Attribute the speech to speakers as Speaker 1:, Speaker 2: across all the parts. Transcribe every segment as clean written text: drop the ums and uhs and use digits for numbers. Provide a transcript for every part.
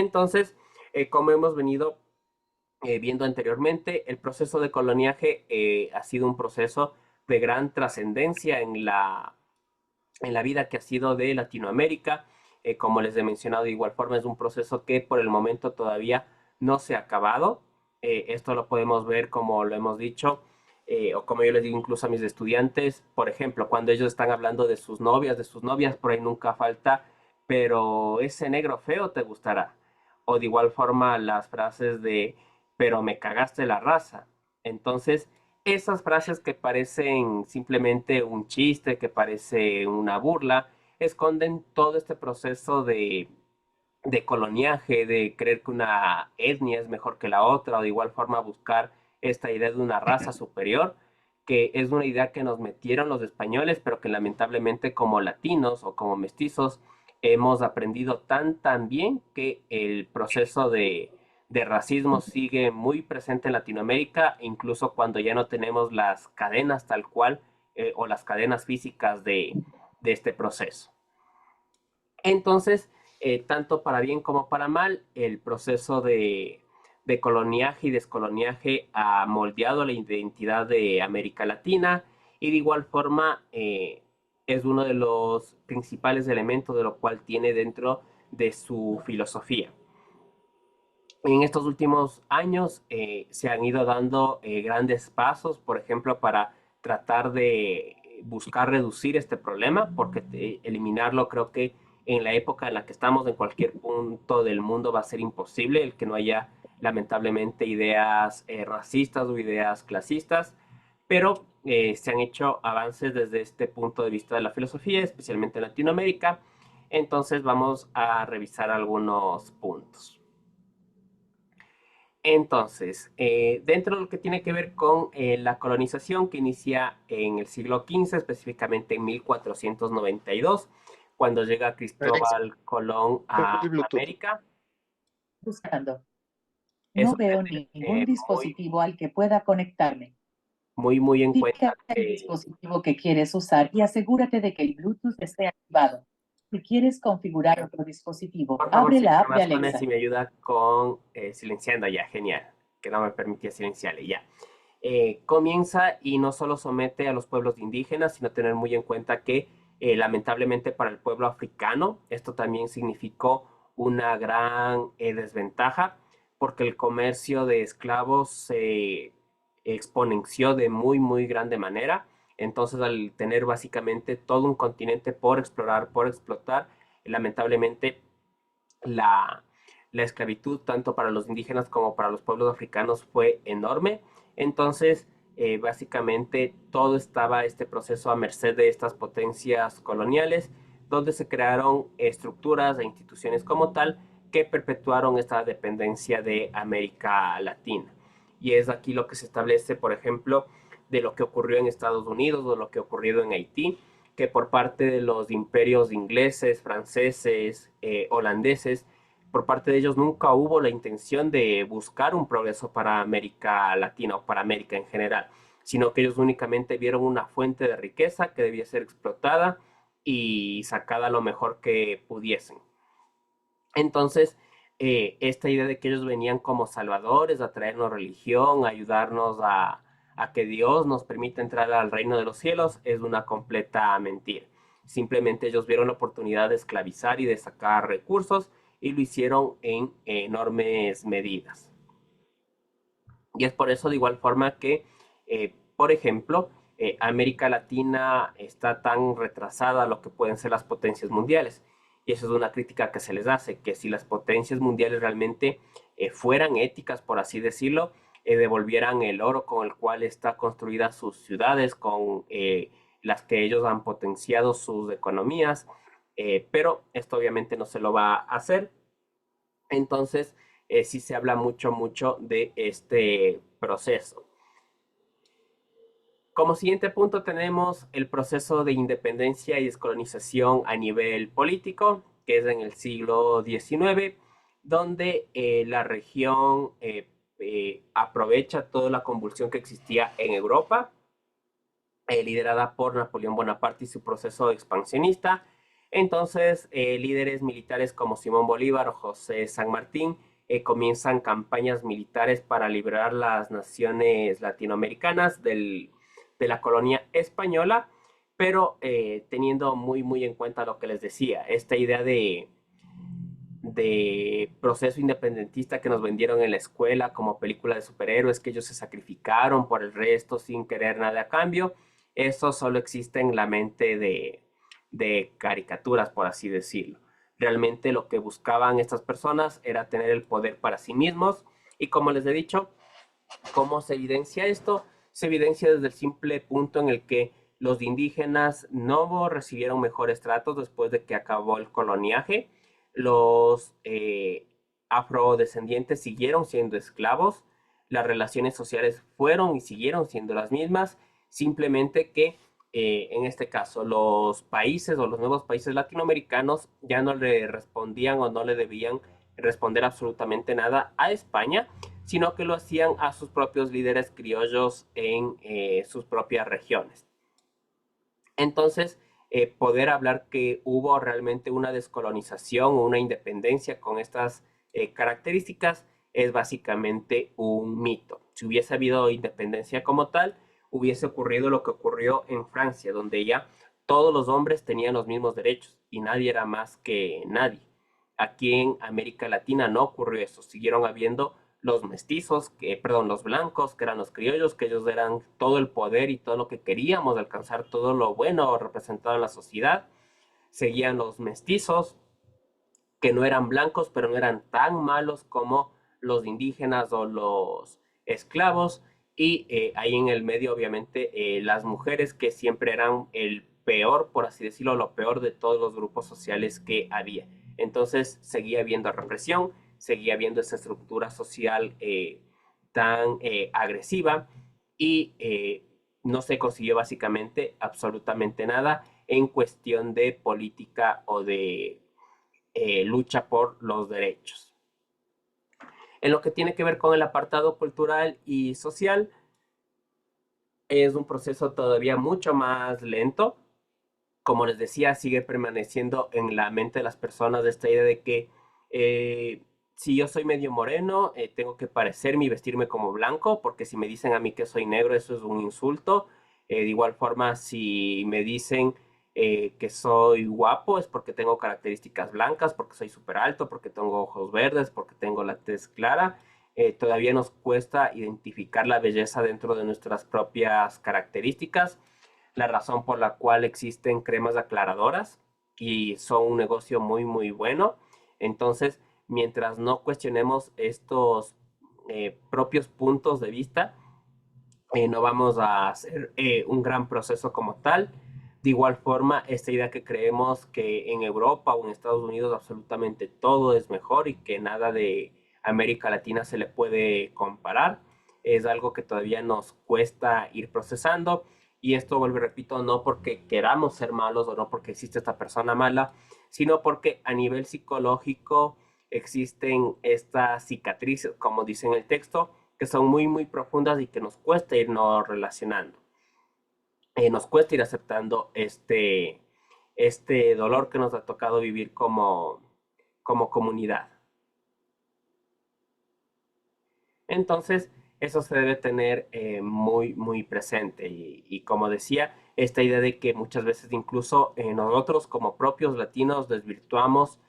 Speaker 1: Entonces, como hemos venido viendo anteriormente, el proceso de coloniaje ha sido un proceso de gran trascendencia en la vida que ha sido de Latinoamérica. Como les he mencionado, de igual forma es un proceso que por el momento todavía no se ha acabado. Esto lo podemos ver, como lo hemos dicho, o como yo les digo incluso a mis estudiantes, por ejemplo, cuando ellos están hablando de sus novias, por ahí nunca falta, pero ese negro feo te gustará. O de igual forma las frases de, pero me cagaste la raza. Entonces, esas frases que parecen simplemente un chiste, que parece una burla, esconden todo este proceso de coloniaje, de creer que una etnia es mejor que la otra, o de igual forma buscar esta idea de una raza superior, que es una idea que nos metieron los españoles, pero que lamentablemente como latinos o como mestizos hemos aprendido tan bien que el proceso de racismo sigue muy presente en Latinoamérica, incluso cuando ya no tenemos las cadenas tal cual o las cadenas físicas de este proceso. Entonces, tanto para bien como para mal, el proceso de coloniaje y descoloniaje ha moldeado la identidad de América Latina y de igual forma es uno de los principales elementos de lo cual tiene dentro de su filosofía. En estos últimos años se han ido dando grandes pasos, por ejemplo, para tratar de buscar reducir este problema, porque eliminarlo creo que en la época en la que estamos, en cualquier punto del mundo, va a ser imposible el que no haya lamentablemente ideas racistas o ideas clasistas, pero se han hecho avances desde este punto de vista de la filosofía, especialmente en Latinoamérica. Entonces vamos a revisar algunos puntos. Entonces, dentro de lo que tiene que ver con la colonización que inicia en el siglo XV, específicamente en 1492, cuando llega
Speaker 2: Alexa,
Speaker 1: Cristóbal Colón a
Speaker 2: el Bluetooth.
Speaker 1: América,
Speaker 3: Buscando.
Speaker 1: eso
Speaker 3: No veo
Speaker 1: tener
Speaker 3: ningún dispositivo al que pueda conectarme.
Speaker 1: muy en cuenta
Speaker 3: Indica el dispositivo que quieres usar y asegúrate de que el Bluetooth esté activado. Si quieres configurar otro dispositivo,
Speaker 1: por favor,
Speaker 3: abre
Speaker 1: si me
Speaker 3: la app de
Speaker 1: razona,
Speaker 3: Alexa.
Speaker 1: si me ayuda con silenciando ya, genial, que no me permitía silenciarle ya. Comienza y no solo somete a los pueblos indígenas, sino tener muy en cuenta que lamentablemente para el pueblo africano esto también significó una gran desventaja porque el comercio de esclavos se exponenció de muy grande manera. Entonces, al tener básicamente todo un continente por explorar, por explotar, lamentablemente la, la esclavitud, tanto para los indígenas como para los pueblos africanos, fue enorme. Entonces, básicamente todo estaba este proceso a merced de estas potencias coloniales, donde se crearon estructuras e instituciones como tal que perpetuaron esta dependencia de América Latina. Y es aquí lo que se establece, por ejemplo, de lo que ocurrió en Estados Unidos o lo que ha ocurrido en Haití, que por parte de los imperios ingleses, franceses, holandeses, por parte de ellos nunca hubo la intención de buscar un progreso para América Latina o para América en general, sino que ellos únicamente vieron una fuente de riqueza que debía ser explotada y sacada lo mejor que pudiesen. Entonces, esta idea de que ellos venían como salvadores a traernos religión, a ayudarnos a que Dios nos permita entrar al reino de los cielos, es una completa mentira. Simplemente ellos vieron la oportunidad de esclavizar y de sacar recursos y lo hicieron en enormes medidas. Y es por eso de igual forma que, por ejemplo, América Latina está tan retrasada a lo que pueden ser las potencias mundiales. Y eso es una crítica que se les hace, que si las potencias mundiales realmente fueran éticas, por así decirlo, devolvieran el oro con el cual está construidas sus ciudades, con las que ellos han potenciado sus economías, pero esto obviamente no se lo va a hacer. Entonces, sí se habla mucho de este proceso. Como siguiente punto tenemos el proceso de independencia y descolonización a nivel político, que es en el siglo XIX, donde la región aprovecha toda la convulsión que existía en Europa, liderada por Napoleón Bonaparte y su proceso expansionista, Entonces, líderes militares como Simón Bolívar o José San Martín comienzan campañas militares para liberar las naciones latinoamericanas de la colonia española, pero teniendo muy en cuenta lo que les decía, esta idea de proceso independentista que nos vendieron en la escuela como película de superhéroes, que ellos se sacrificaron por el resto sin querer nada a cambio, eso solo existe en la mente de caricaturas, por así decirlo. Realmente lo que buscaban estas personas era tener el poder para sí mismos y como les he dicho, ¿cómo se evidencia esto? Se evidencia desde el simple punto en el que los indígenas no recibieron mejores tratos después de que acabó el coloniaje. Los afrodescendientes siguieron siendo esclavos. Las relaciones sociales fueron y siguieron siendo las mismas. Simplemente que en este caso los países o los nuevos países latinoamericanos ya no le respondían o no le debían responder absolutamente nada a España, sino que lo hacían a sus propios líderes criollos en sus propias regiones. Entonces, poder hablar que hubo realmente una descolonización o una independencia con estas características es básicamente un mito. Si hubiese habido independencia como tal, hubiese ocurrido lo que ocurrió en Francia, donde ya todos los hombres tenían los mismos derechos y nadie era más que nadie. Aquí en América Latina no ocurrió eso, siguieron habiendo los mestizos, perdón, los blancos, que eran los criollos, que ellos eran todo el poder y todo lo que queríamos, alcanzar todo lo bueno representado en la sociedad. Seguían los mestizos, que no eran blancos, pero no eran tan malos como los indígenas o los esclavos. Y ahí en el medio, obviamente, las mujeres que siempre eran el peor, por así decirlo, lo peor de todos los grupos sociales que había. Entonces seguía habiendo represión, seguía habiendo esa estructura social tan agresiva y no se consiguió básicamente absolutamente nada en cuestión de política o de lucha por los derechos. En lo que tiene que ver con el apartado cultural y social, es un proceso todavía mucho más lento. Como les decía, sigue permaneciendo en la mente de las personas esta idea de que si yo soy medio moreno, tengo que parecerme y vestirme como blanco, porque si me dicen a mí que soy negro, eso es un insulto. De igual forma, si me dicen que soy guapo, es porque tengo características blancas, porque soy súper alto, porque tengo ojos verdes, porque tengo la tez clara. Todavía nos cuesta identificar la belleza dentro de nuestras propias características, la razón por la cual existen cremas aclaradoras y son un negocio muy bueno. Entonces, mientras no cuestionemos estos propios puntos de vista, no vamos a hacer un gran proceso como tal. De igual forma, esta idea que creemos que en Europa o en Estados Unidos absolutamente todo es mejor y que nada de América Latina se le puede comparar, es algo que todavía nos cuesta ir procesando. Y esto, vuelvo y repito, no porque queramos ser malos o no porque existe esta persona mala, sino porque a nivel psicológico existen estas cicatrices, como dice en el texto, que son muy profundas y que nos cuesta irnos relacionando. Nos cuesta ir aceptando este dolor que nos ha tocado vivir como comunidad. Entonces, eso se debe tener muy presente. Y como decía, esta idea de que muchas veces incluso nosotros como propios latinos desvirtuamos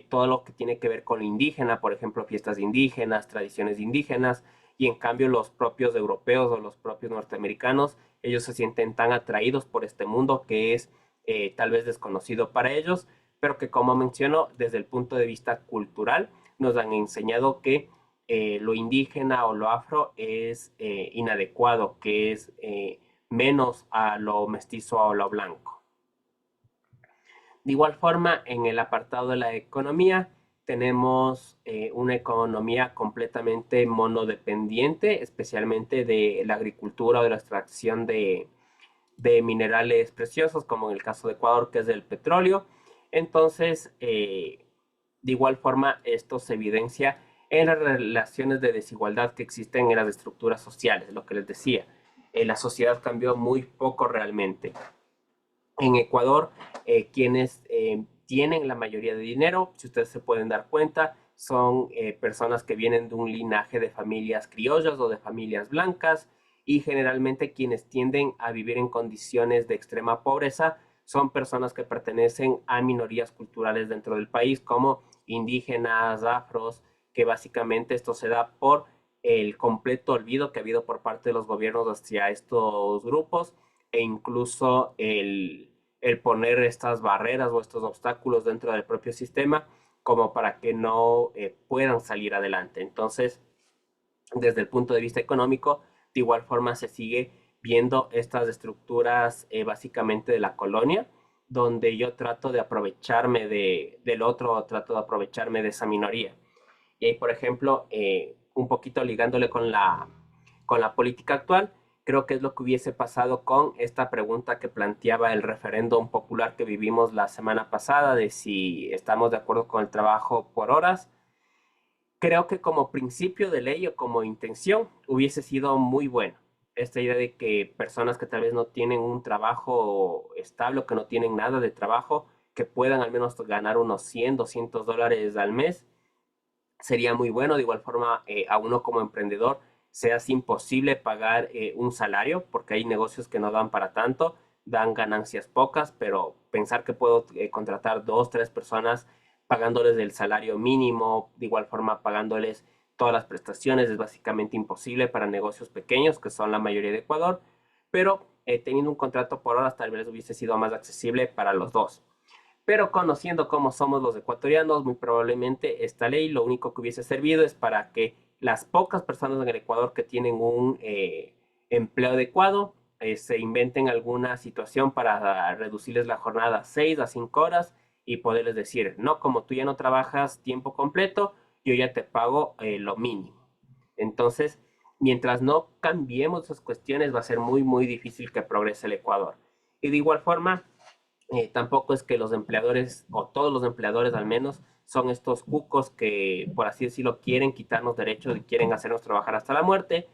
Speaker 1: todo lo que tiene que ver con lo indígena, por ejemplo, fiestas indígenas, tradiciones indígenas, y en cambio los propios europeos o los propios norteamericanos, ellos se sienten tan atraídos por este mundo que es tal vez desconocido para ellos, pero que como menciono, desde el punto de vista cultural, nos han enseñado que lo indígena o lo afro es inadecuado, que es menos a lo mestizo o a lo blanco. De igual forma, en el apartado de la economía, tenemos una economía completamente monodependiente, especialmente de la agricultura o de la extracción de minerales preciosos, como en el caso de Ecuador, que es del petróleo. Entonces, de igual forma, esto se evidencia en las relaciones de desigualdad que existen en las estructuras sociales, lo que les decía. La sociedad cambió muy poco realmente. En Ecuador, quienes tienen la mayoría de dinero, si ustedes se pueden dar cuenta, son personas que vienen de un linaje de familias criollas o de familias blancas, y generalmente quienes tienden a vivir en condiciones de extrema pobreza son personas que pertenecen a minorías culturales dentro del país, como indígenas, afros, que básicamente esto se da por el completo olvido que ha habido por parte de los gobiernos hacia estos grupos, e incluso el poner estas barreras o estos obstáculos dentro del propio sistema como para que no puedan salir adelante. Entonces, desde el punto de vista económico, de igual forma se sigue viendo estas estructuras básicamente de la colonia, donde yo trato de aprovecharme del otro, trato de aprovecharme de esa minoría. Y ahí, por ejemplo, un poquito ligándole con la política actual, creo que es lo que hubiese pasado con esta pregunta que planteaba el referéndum popular que vivimos la semana pasada de si estamos de acuerdo con el trabajo por horas. Creo que como principio de ley o como intención hubiese sido muy bueno. Esta idea de que personas que tal vez no tienen un trabajo estable o que no tienen nada de trabajo, que puedan al menos ganar unos 100, $200 al mes, sería muy bueno. De igual forma, a uno como emprendedor se hace imposible pagar un salario porque hay negocios que no dan para tanto, dan ganancias pocas, pero pensar que puedo contratar dos, tres personas pagándoles el salario mínimo, de igual forma pagándoles todas las prestaciones, es básicamente imposible para negocios pequeños, que son la mayoría de Ecuador, pero teniendo un contrato por horas tal vez hubiese sido más accesible para los dos. Pero conociendo cómo somos los ecuatorianos, muy probablemente esta ley lo único que hubiese servido es para que las pocas personas en el Ecuador que tienen un empleo adecuado se inventen alguna situación para reducirles la jornada a 6 a 5 horas y poderles decir, no, como tú ya no trabajas tiempo completo, yo ya te pago lo mínimo. Entonces, mientras no cambiemos esas cuestiones, va a ser muy, muy difícil que progrese el Ecuador. Y de igual forma, tampoco es que los empleadores, o todos los empleadores al menos, son estos cucos que, por así decirlo, quieren quitarnos derechos y quieren hacernos trabajar hasta la muerte.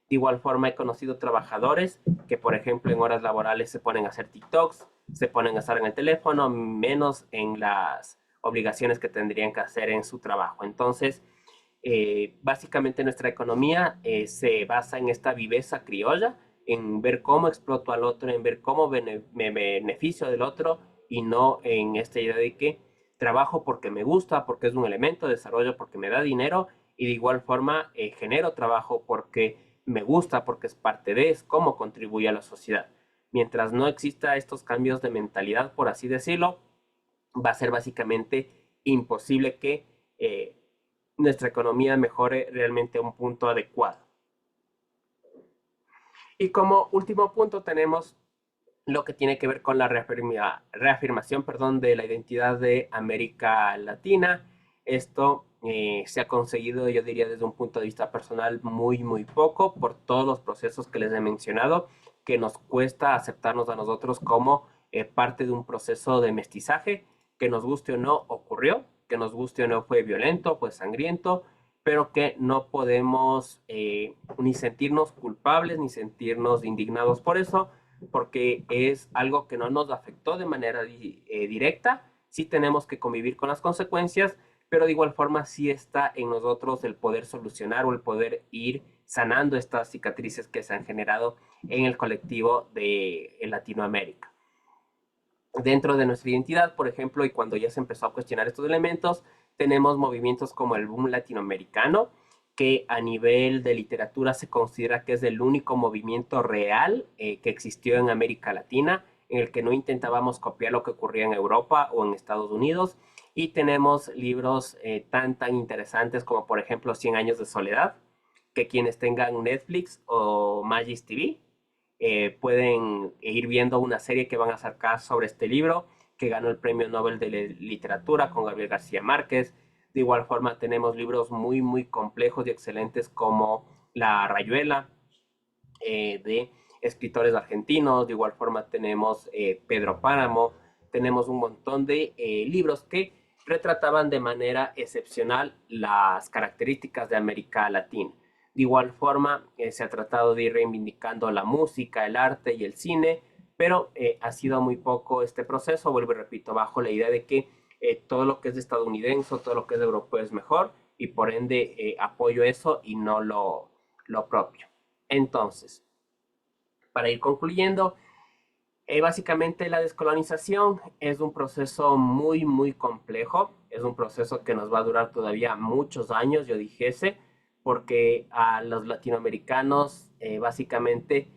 Speaker 1: De igual forma, he conocido trabajadores que, por ejemplo, en horas laborales se ponen a hacer TikToks, se ponen a estar en el teléfono, menos en las obligaciones que tendrían que hacer en su trabajo. Entonces, básicamente nuestra economía se basa en esta viveza criolla, en ver cómo exploto al otro, en ver cómo me beneficio del otro, y no en esta idea de que trabajo porque me gusta, porque es un elemento de desarrollo, porque me da dinero, y de igual forma genero trabajo porque me gusta, porque es parte de, es cómo contribuye a la sociedad. Mientras no exista estos cambios de mentalidad, por así decirlo, va a ser básicamente imposible que nuestra economía mejore realmente a un punto adecuado. Y como último punto tenemos lo que tiene que ver con la reafirmación, perdón, de la identidad de América Latina. Esto se ha conseguido, yo diría, desde un punto de vista personal, muy, muy poco por todos los procesos que les he mencionado, que nos cuesta aceptarnos a nosotros como parte de un proceso de mestizaje, que nos guste o no ocurrió, que nos guste o no fue violento, fue sangriento, pero que no podemos ni sentirnos culpables ni sentirnos indignados por eso, porque es algo que no nos afectó de manera directa. Sí tenemos que convivir con las consecuencias, pero de igual forma sí está en nosotros el poder solucionar o el poder ir sanando estas cicatrices que se han generado en el colectivo de Latinoamérica. Dentro de nuestra identidad, por ejemplo, y cuando ya se empezó a cuestionar estos elementos, tenemos movimientos como el boom latinoamericano, que a nivel de literatura se considera que es el único movimiento real que existió en América Latina, en el que no intentábamos copiar lo que ocurría en Europa o en Estados Unidos. Y tenemos libros tan interesantes como, por ejemplo, Cien años de soledad, que quienes tengan Netflix o Magis TV pueden ir viendo una serie que van a sacar sobre este libro, que ganó el Premio Nobel de Literatura con Gabriel García Márquez. De igual forma tenemos libros muy, muy complejos y excelentes como La Rayuela, de escritores argentinos. De igual forma tenemos Pedro Páramo, tenemos un montón de libros que retrataban de manera excepcional las características de América Latina. De igual forma, se ha tratado de ir reivindicando la música, el arte y el cine, pero ha sido muy poco este proceso, vuelvo y repito, bajo la idea de que todo lo que es estadounidense, todo lo que es europeo es mejor y por ende apoyo eso y no lo propio. Entonces, para ir concluyendo, básicamente la descolonización es un proceso muy, muy complejo, es un proceso que nos va a durar todavía muchos años, yo dijese, porque a los latinoamericanos básicamente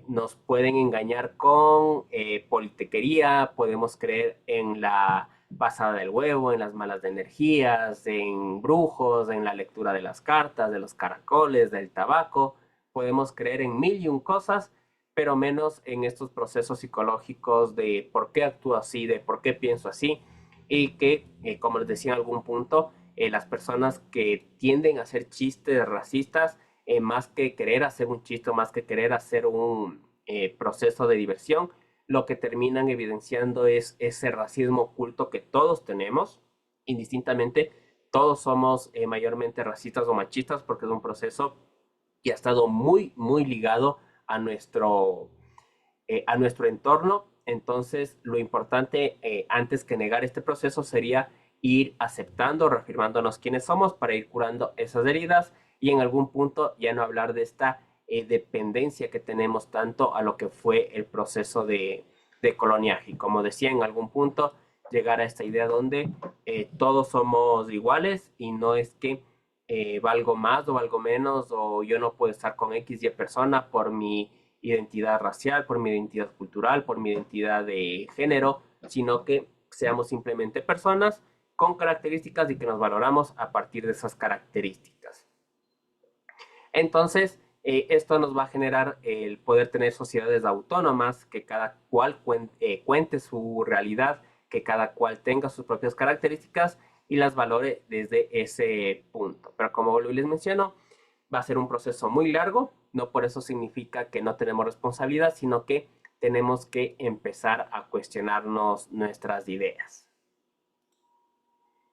Speaker 1: nos pueden engañar con politiquería, podemos creer en la pasada del huevo, en las malas de energías, en brujos, en la lectura de las cartas, de los caracoles, del tabaco, podemos creer en mil y un cosas, pero menos en estos procesos psicológicos de por qué actúo así, de por qué pienso así, y que, como les decía en algún punto, las personas que tienden a hacer chistes racistas, más que querer hacer un chiste, más que querer hacer un proceso de diversión, lo que terminan evidenciando es ese racismo oculto que todos tenemos, indistintamente, todos somos mayormente racistas o machistas porque es un proceso que ha estado muy, muy ligado a nuestro entorno. Entonces, lo importante antes que negar este proceso sería ir aceptando, reafirmándonos quiénes somos para ir curando esas heridas y en algún punto ya no hablar de esta dependencia que tenemos tanto a lo que fue el proceso de coloniaje. Y como decía, en algún punto llegar a esta idea donde todos somos iguales y no es que valgo más o valgo menos o yo no puedo estar con X y persona por mi identidad racial, por mi identidad cultural, por mi identidad de género, sino que seamos simplemente personas con características y que nos valoramos a partir de esas características. Entonces, esto nos va a generar el poder tener sociedades autónomas, que cada cual cuente su realidad, que cada cual tenga sus propias características y las valore desde ese punto. Pero como les menciono, va a ser un proceso muy largo, no por eso significa que no tenemos responsabilidad, sino que tenemos que empezar a cuestionarnos nuestras ideas.